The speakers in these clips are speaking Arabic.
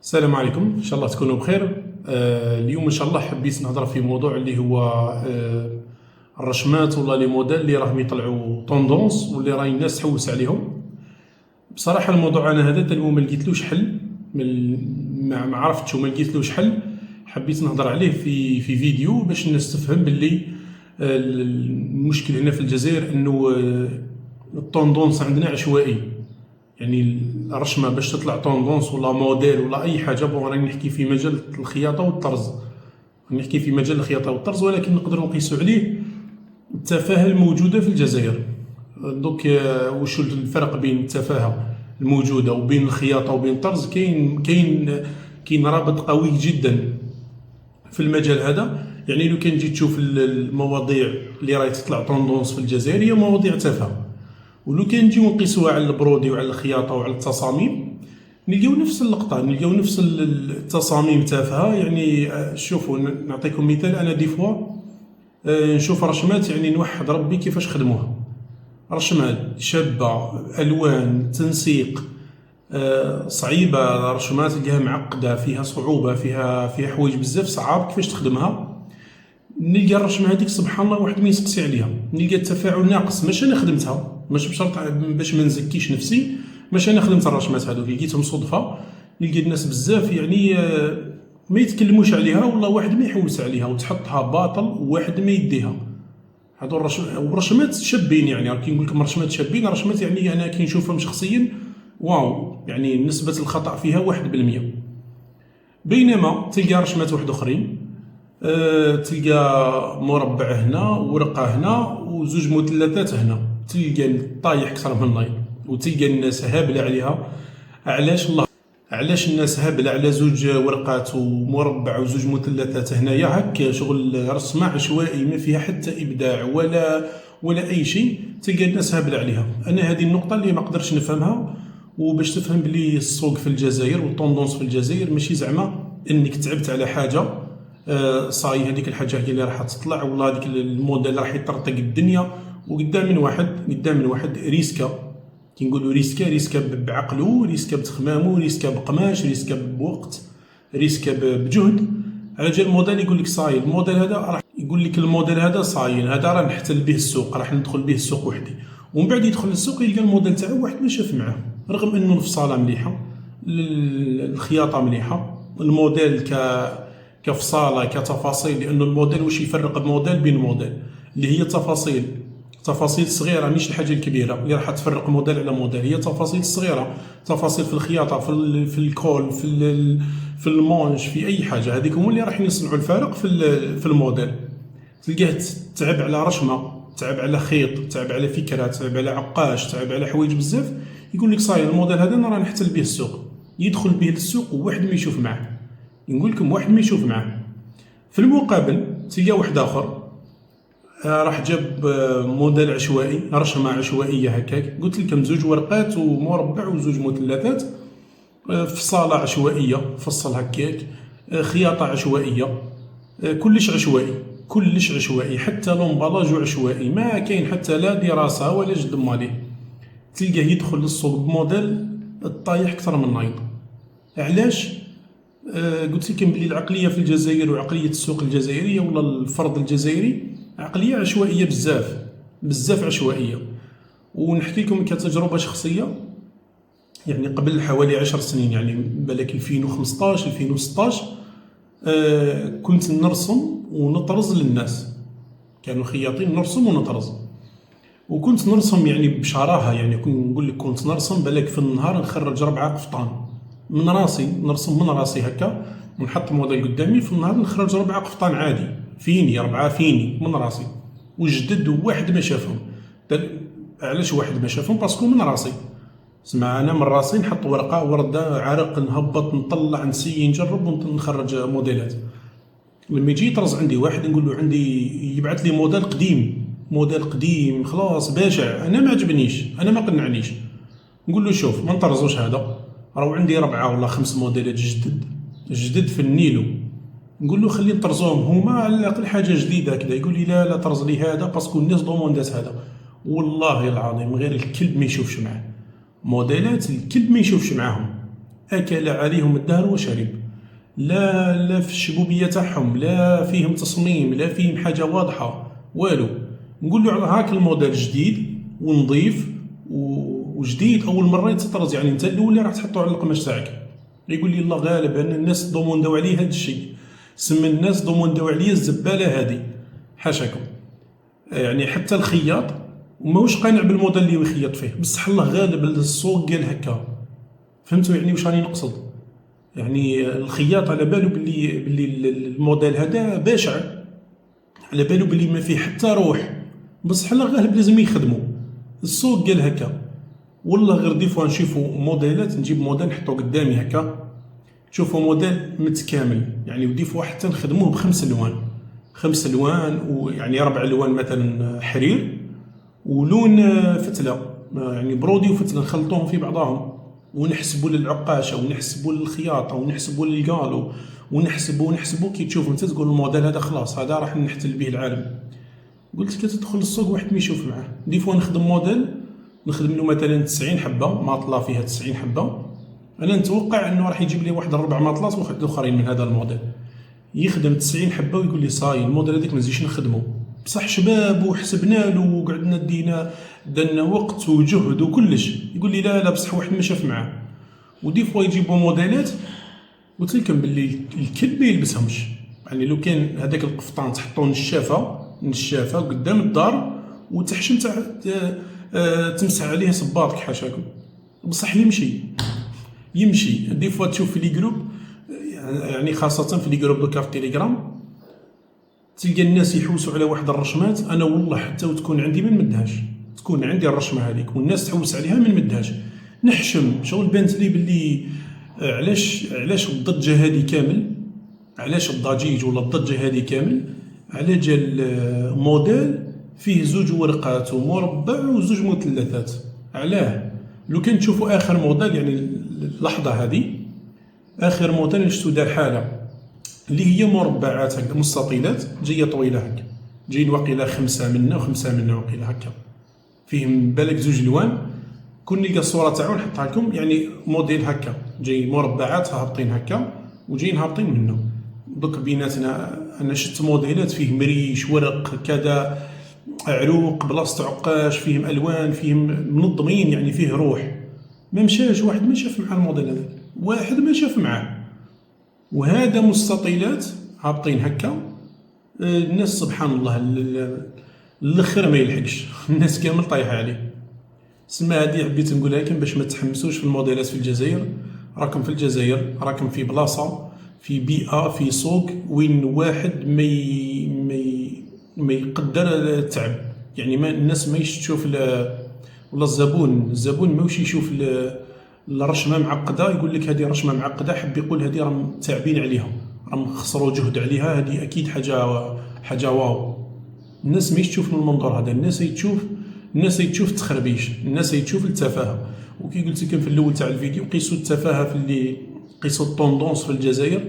السلام عليكم، ان شاء الله تكونوا بخير. اليوم ان شاء الله حبيت نهضر في موضوع اللي هو الرشمات ولا لي موديل اللي راهم يطلعوا طوندونس واللي راهي الناس تحوس عليهم. بصراحه الموضوع انا هذا ما لقيتلوش حل، ما عرفتش وما لقيتلوش حل. حبيت نهضر عليه في فيديو باش الناس تفهم باللي المشكل هنا في الجزائر انه الطوندونس عندنا عشوائي. يعني الرشمه باش تطلع طوندونس ولا موديل ولا اي حاجه، راني نحكي في مجال الخياطه والطرز، نحكي في مجال الخياطه والطرز، ولكن نقدروا نقيسوا عليه التفاهه الموجوده في الجزائر. دوك وش الفرق بين التفاهه الموجوده وبين الخياطه وبين الطرز؟ كاين رابط قوي جدا في المجال هذا. يعني لو كان جيت تشوف المواضيع اللي راهي تطلع طوندونس في الجزائر هي مواضيع تافهه، ولو كان نجيو نقيسوها على البرودي وعلى الخياطه وعلى التصاميم نلقاو نفس اللقطه، نلقاو نفس التصاميم تافهه. يعني شوفوا نعطيكم مثال، انا دي فوا نشوف رشمات يعني نوحد ربي كيفاش خدموها. رشمات شابه، الوان، تنسيق صعيبه، رشمات تلقاها معقده، فيها صعوبه، فيها حوايج بزاف صعاب كيفاش تخدمها. نلقى الرشمه هذيك سبحان الله واحد ما يسقسي عليها، نلقى التفاعل ناقص. ماشي انا خدمتها، ماشي بشرط باش ما نزكيش نفسي، ماشي انا خدمت الرشمات هذوك، لقيتهم صدفه. نلقى الناس بزاف يعني ما يتكلموش عليها، والله واحد ما يحوس عليها وتحطها باطل وواحد ما يديها. هذو الرشمات شابين، يعني كي نقول لكم رشمات شابين، رشمات يعني انا كي نشوفهم شخصيا واو، يعني نسبه الخطا فيها 1%. بينما تلقى رشمات واحد اخرين تلقى مربع هنا، ورقه هنا، وزوج مثلثات هنا، تلقى طايح اكثر من نايض، وتلقى الناس هابله عليها. علاش الله؟ علاش الناس هابله على زوج ورقات ومربع وزوج مثلثات هنايا؟ هكا شغل رسمه عشوائي ما فيها حتى ابداع ولا اي شيء، تلقى الناس هابله عليها. انا هذه النقطه اللي ما قدرتش نفهمها. وباش تفهم بلي السوق في الجزائر والطوندونس في الجزائر ماشي زعما انك تعبت على حاجه صاي هذيك الحاجه هي اللي راح تطلع، والله هذيك الموديل راح يطرطق الدنيا وقدام من واحد ريسكا. كي نقولوا ريسكا بعقله، ريسكا بتخمامه، ريسكا بقماش، ريسكا بوقت، ريسكا بجهد. على جال الموديل يقول لك صاي الموديل هذا راح يقول لك الموديل هذا صاي، هذا راح نحتل به السوق، راح ندخل به السوق وحدي. ومن بعد يدخل السوق يلقى الموديل تاعو واحد ما شاف معاه، رغم انه الفصاله مليحه، الخياطه مليحه، الموديل كفصاله كتفاصيل. لانه الموديل واش يفرق بموديل بين موديل؟ اللي هي التفاصيل، تفاصيل صغيره، مش الحاجه الكبيره اللي راح تفرق موديل على موديل. هي تفاصيل صغيره، تفاصيل في الخياطه، في الكول، في المونج، في اي حاجه. هذيك هما اللي راح يصنعوا الفارق في الموديل. تلقاه تعب على رشمه، تعب على خيط، تعب على فكره، تعب على عقاش، تعب على حوايج بزاف. يقول لك صاي الموديل هذا انا راه نحتل به السوق، يدخل به للسوق وواحد ما يشوف معاه. نقول لكم واحد ما يشوف معاه. في المقابل تلقى واحد اخر راح جاب موديل عشوائي، رشمه عشوائيه هكاك، قلت لكم زوج ورقات ومربع وزوج مثلثات، فصاله عشوائيه، فصل هكاك، خياطه عشوائيه، كلش عشوائي، كلش عشوائي، حتى لومبالاج عشوائي، ما كاين حتى لا دراسه ولا جد ماليه. تلقاه يدخل للسوق بموديل الطايح اكثر من نايض. علاش؟ قلت لكم بلي العقليه في الجزائر وعقليه السوق الجزائريه ولا الفرد الجزائري عقليه عشوائيه بزاف عشوائيه. ونحكي لكم كتجربه شخصيه. يعني قبل حوالي 10 سنين، يعني بالك 2015 2016، كنت نرسم ونطرز للناس، كانوا خياطين نرسم ونطرز. وكنت نرسم يعني بشراهه، يعني نقول لك كنت نرسم بالك في النهار نخرج 4 قفطان من راسي، نرسم من راسي هكا، ونحط موديل قدامي في النهار نخرج 4 قفطان عادي فيني، 4 فيني من راسي، وجدد وواحد ما شافهم. علاش واحد ما شافهم؟ باسكو من راسي. سمع انا من راسي نحط ورقه ورده عرق، نهبط نطلع نسي نجرب ونخرج موديلات. لما يجي يطرز عندي واحد نقول له عندي، يبعث لي موديل قديم خلاص باشع، انا ما عجبنيش، انا ما قنعنيش. نقول له شوف ما نطرزوش هذا، راهو عندي 4 ولا 5 موديلات جدد في النيلو. نقول له خلي نطرزوهم هما على الاقل حاجه جديده كذا. يقول لي لا طرز لي هذا باسكو الناس دوموندات هذا. والله العظيم غير الكلب ما يشوفش معاه، موديلات الكلب ما يشوفش معاهم. اكل عليهم الدهر وشرب. لا في الشبوبيه تاعهم، لا فيهم تصميم، لا فيهم حاجه واضحه، والو. نقول له هاك الموديل جديد ونظيف وجديد، اول مره يتطرز، يعني انت الاول اللي راح تحطه على القماش تاعك. يقول لي الله غالب ان الناس دومونداو عليه هذا الشيء، سما الناس دومونداو عليه الزباله هذه، حاشاكم. يعني حتى الخياط ماهوش قانع بالموديل اللي يخيط فيه، بصح الله غالب السوق قال هكا. فهمتوا يعني واش راني نقصد؟ يعني الخياط على باله باللي الموديل هذا بشع، على باله باللي ما فيه حتى روح، بصح الله غالب لازم يخدموا. السوق قال هكا. والله غير دي فوا نشوفوا موديلات، نجيب موديل نحطو قدامي هكا، تشوفوا موديل متكامل يعني، ودي فوا حتى نخدموه بخمس الوان، خمس الوان، ويعني 4 الوان مثلا حرير ولون فتله، يعني برودي وفتله نخلطوهم في بعضهم، ونحسبوا للعقاشه ونحسبوا للخياطه ونحسبوا للقالو ونحسبوا كي تشوفوا انت تقول الموديل هذا خلاص هذا راح نحتل به العالم. قلت كي تدخل السوق واحد ما يشوف معاه. دي فوا نخدم موديل، نخدم له مثلا 90 حبه ماطله فيها 90 حبه، انا نتوقع انه راح يجيب لي واحد 4 ماطلات واحد اخرين من هذا الموديل، يخدم 90 حبه ويقول لي صاي الموديل هذاك ما نزيدش نخدمه. بصح شباب وحسبنا له وقعدنا دنا وقت وجهد وكلش، يقول لي لا بصح واحد ما شاف معاه. ودي فوا يجيبوا موديلات قلت لكم باللي الكل ما يلبسهمش، يعني لو كان هذاك القفطان تحطوه نشافه قدام الدار وتحشم تمسح عليه صباطك حاشاكم، بصح يمشي. دي فوا تشوف في لي جروب، يعني خاصه في لي جروب دوكا في تيليجرام، تلقى الناس يحوسوا على واحد الرشمات. انا والله حتى وتكون عندي ما نمدهاش، تكون عندي الرشمه هذيك والناس تحوس عليها ما نمدهاش، نحشم شغل بانت لي باللي علاش الضجه هذه كامل، علاش الضجيج ولا الضجه هذه كامل على جال موديل فيه 2 ورقات ومربع و2 مثلثات. علاه؟ لو كان تشوفوا اخر موديل، يعني اللحظه هذه اخر موديل شفتو دار حاله اللي هي مربعات هكا مستطيلات جايه طويله هكا، جايين واقيلا 5 منا و5 منا واقيلا هكا، فيهم بالك 2 الوان. كون نلقى الصوره تاعو نحطها لكم، يعني موديل هكا جاي مربعات هابطين هكا وجايين هابطين منه. دوك بيناتنا انا شفت موديلات فيه مريش ورق كذا عروق بلاصه عقاش، فيهم الوان، فيهم منظمين، يعني فيه روح. ما مشاش واحد ما شاف مع الموديل هذا، واحد ما شاف معاه. وهذا مستطيلات هابطين هكا، الناس سبحان الله الاخر ما يلحقش الناس كامل طايحه عليه. سما هذه حبيت نقولها لكم باش ما تحمسوش في الموديلات في الجزائر. راكم في الجزائر، راكم في بلاصه، في بيئه، في سوق وين واحد ما يقدر التعب، يعني ما الناس ما تشوف ولا الزبون ماوش يشوف الرشمه معقده يقول لك هذه رشمه معقده، حب يقول هذه راهم تعبين عليها، راهم خسروا جهد عليها، هذه اكيد حاجه واو. الناس ما تشوف من المنظور هذا، الناس يتشوف التخربيش، الناس يتشوف التفاهه. وكي قلت لكم في الاول تاع الفيديو، قيسوا التفاهه في اللي قيسوا الطوندونس في الجزائر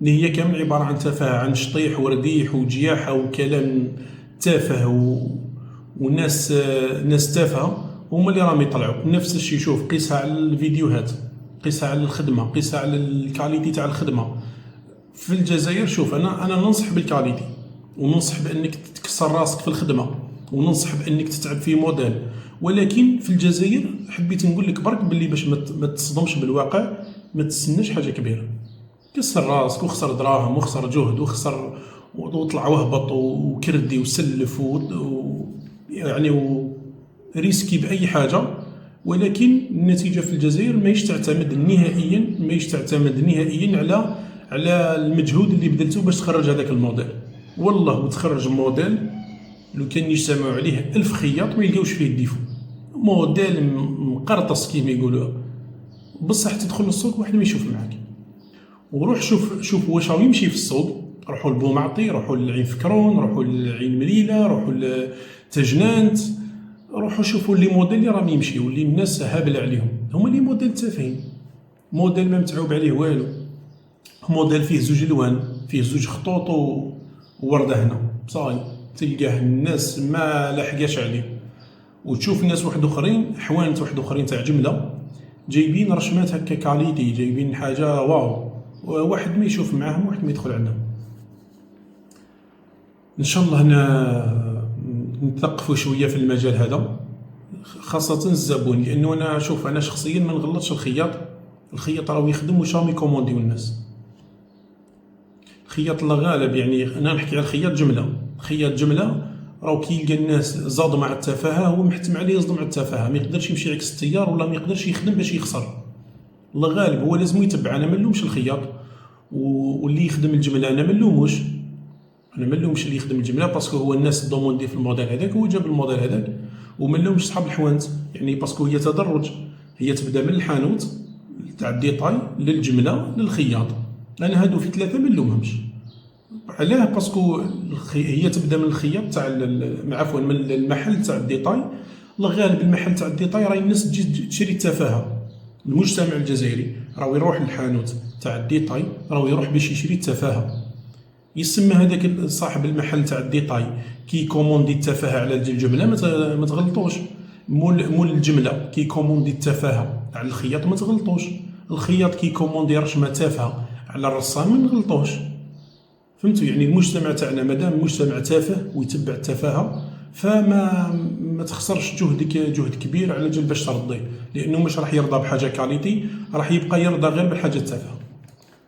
اللي هي كامل عباره عن تفاهه، عن شطيح ورديح وجياحه وكلام تافه ناس تافهه هما اللي راهم يطلعوا. نفس الشيء شوف قيسها على الفيديوهات، قيسها على الخدمه، قيسها على الكاليتي تاع الخدمه. في الجزائر شوف انا ننصح بالكاليتي، وننصح بانك تكسر راسك في الخدمه، وننصح بانك تتعب في موديل. ولكن في الجزائر حبيت نقول لك برك باللي باش ما تصدمش بالواقع، ما تستناش حاجه كبيره. كسر راسك وخسر دراهم وخسر جهد وخسر وطلع وهبط وكردي وسلف يعني ريسكي باي حاجه، ولكن النتيجه في الجزائر ماهيش تعتمد نهائيا على المجهود اللي بذلته باش تخرج هذاك الموديل. والله وتخرج موديل لو كان يجتمعوا عليه 1000 خياط ما يلقاوش فيه الديفو، موديل مقرطس كيما يقولوا، بصح تدخل للسوق واحد ما يشوف معاك. وروح شوف واش راهو يمشي في السوق، روحوا لبومعطي، روحوا للعين فكرون، روحوا للعين مليله، روحوا لتجنانت، روحوا شوفوا لي موديل اللي راهم يمشيو واللي الناس هابله عليهم، هما لي موديل تافهين، موديل ما متعوب عليه والو، موديل فيه 2 الوان، فيه 2 خطوط وورده هنا صاي، تلقاه الناس ما لحقاش عليه. وتشوف ناس واحد اخرين حوانت واحد اخرين تاع جمله جايبين رشمات هكا كاليتي، جايبين حاجه واو، واحد ما يشوف معاهم واحد ما يدخل عندهم. ان شاء الله نثقفوا شويه في المجال هذا، خاصه الزبون، لانه انا شوف انا شخصيا ما نغلطش الخياط راه يخدم واش راهم يكومونديو الناس. الخياط الله غالب، يعني انا نحكي على الخياط جمله، خياط جمله راه كي يلقى الناس زادوا مع التفاهه هو محتم عليه يصدم مع التفاهه، ما يقدرش يمشي يعكس التيار ولا ما يقدرش يخدم باش يخسر. الله غالب هو لازم يتبع. انا ما نلومش الخياط، واللي يخدم الجمله انا ما نلوموش، انا ما نلومش اللي يخدم الجمله باسكو هو الناس دوموندي في الموديل هذاك، هو جاب الموديل هذاك. وما نلومش صحاب الحوانت، يعني باسكو هي تدرج، هي تبدا من الحانوت تاع الديتاي للجمله للخياط. انا هادو في ثلاثه ما نلومهمش. علاه؟ باسكو هي تبدا من الخياط تاع عفوا من المحل تاع الديتاي. الله غالب المحل تاع الديتاي راهي الناس تجي تشري التفاهه. المجتمع الجزائري راهو يروح للحانوت تاع الديتاي، راهو يروح باش يشري التفاهه. يسمى هذاك صاحب المحل تاع الديتاي كي كوموندي التفاهه على الجمله، ما تغلطوش. مول الجمله كي كوموندي التفاهه على الخياط ما تغلطوش. الخياط كي كوموندي رشمه تافهه على الرسام ما نغلطوش. فهمتوا؟ يعني المجتمع تاعنا مادام مجتمع تافه ويتبع التفاهه، ما تخسرش جهد كبير على جال باش ترضيه، لانه مش راح يرضى بحاجه كاليتي، راح يبقى يرضى غير بالحاجه التافهه.